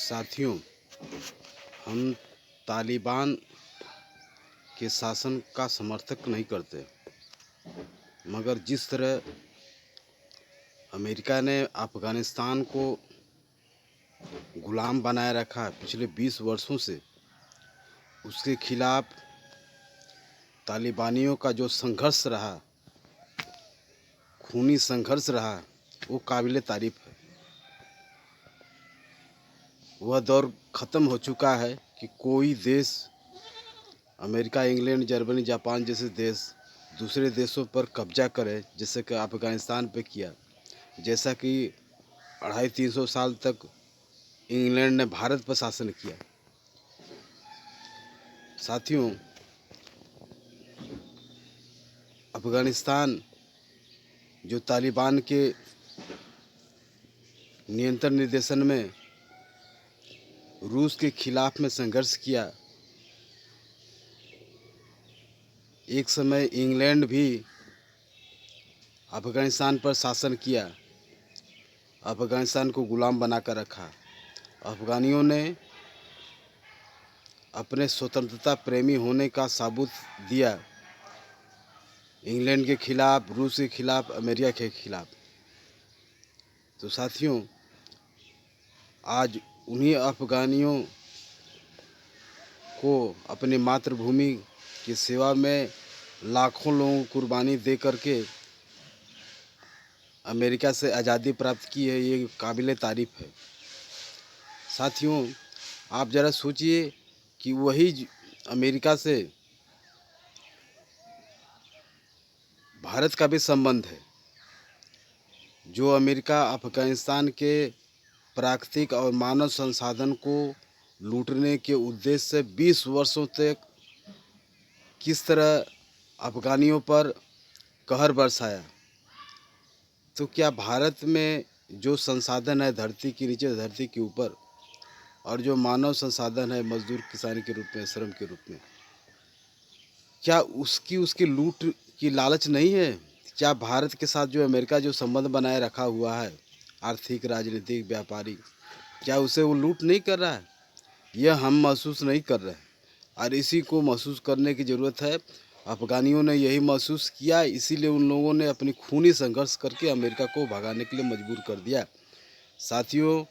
साथियों, हम तालिबान के शासन का समर्थक नहीं करते, मगर जिस तरह अमेरिका ने अफ़गानिस्तान को गुलाम बनाए रखा है पिछले 20 वर्षों से, उसके खिलाफ तालिबानियों का जो संघर्ष रहा, खूनी संघर्ष रहा, वो काबिल तारीफ़ है। वह दौर ख़त्म हो चुका है कि कोई देश, अमेरिका, इंग्लैंड, जर्मनी, जापान जैसे देश दूसरे देशों पर कब्जा करे, जैसे कि अफ़गानिस्तान पे किया। जैसा कि 250-300 साल तक इंग्लैंड ने भारत पर शासन किया। साथियों, अफ़गानिस्तान जो तालिबान के नियंत्रण निर्देशन में रूस के खिलाफ में संघर्ष किया, एक समय इंग्लैंड भी अफ़गानिस्तान पर शासन किया, अफ़गानिस्तान को गुलाम बनाकर रखा। अफ़गानियों ने अपने स्वतंत्रता प्रेमी होने का सबूत दिया इंग्लैंड के खिलाफ, रूस के खिलाफ, अमेरिका के खिलाफ। तो साथियों, आज उन्हीं अफ़गानियों को अपनी मातृभूमि की सेवा में लाखों लोगों को कुर्बानी दे करके अमेरिका से आज़ादी प्राप्त की है, ये काबिल तारीफ़ है। साथियों, आप ज़रा सोचिए कि वही अमेरिका से भारत का भी संबंध है। जो अमेरिका अफ़गानिस्तान के प्राकृतिक और मानव संसाधन को लूटने के उद्देश्य से 20 वर्षों तक किस तरह अफ़गानियों पर कहर बरसाया, तो क्या भारत में जो संसाधन है धरती के नीचे, धरती के ऊपर, और जो मानव संसाधन है मजदूर, किसान के रूप में, श्रम के रूप में, क्या उसकी लूट की लालच नहीं है? क्या भारत के साथ जो अमेरिका जो संबंध बनाए रखा हुआ है, आर्थिक, राजनीतिक, व्यापारिक, क्या उसे वो लूट नहीं कर रहा है? यह हम महसूस नहीं कर रहे हैं, और इसी को महसूस करने की ज़रूरत है। अफ़गानियों ने यही महसूस किया, इसीलिए उन लोगों ने अपनी खूनी संघर्ष करके अमेरिका को भगाने के लिए मजबूर कर दिया। साथियों,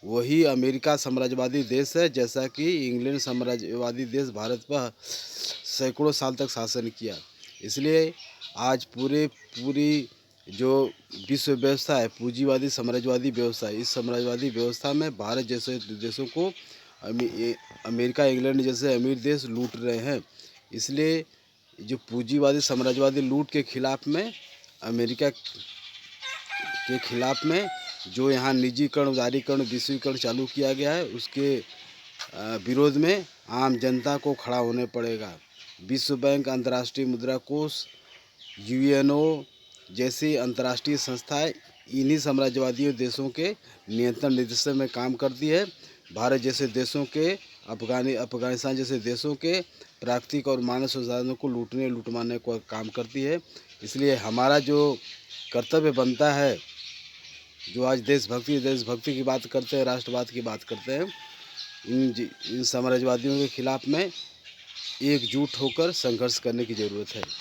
वही अमेरिका साम्राज्यवादी देश है, जैसा कि इंग्लैंड साम्राज्यवादी देश भारत पर सैकड़ों साल तक शासन किया। इसलिए आज पूरी जो विश्व व्यवस्था है, पूंजीवादी साम्राज्यवादी व्यवस्था है, इस साम्राज्यवादी व्यवस्था में भारत जैसे देशों को अमेरिका, इंग्लैंड जैसे अमीर देश लूट रहे हैं। इसलिए जो पूंजीवादी साम्राज्यवादी लूट के खिलाफ में, अमेरिका के खिलाफ में जो यहाँ निजीकरण, उदारीकरण, विश्वीकरण चालू किया गया है, उसके विरोध में आम जनता को खड़ा होने पड़ेगा। विश्व बैंक, अंतर्राष्ट्रीय मुद्रा कोष, यूएनओ जैसी अंतर्राष्ट्रीय संस्थाएं इन्हीं साम्राज्यवादी देशों के नियंत्रण निर्देशन में काम करती है। भारत जैसे देशों के, अफ़गानिस्तान जैसे देशों के प्राकृतिक और मानव संसाधनों को लूटमाने को काम करती है। इसलिए हमारा जो कर्तव्य बनता है, जो आज देशभक्ति की बात करते हैं, राष्ट्रवाद की बात करते हैं, इन साम्राज्यवादियों के खिलाफ में एकजुट होकर संघर्ष करने की ज़रूरत है।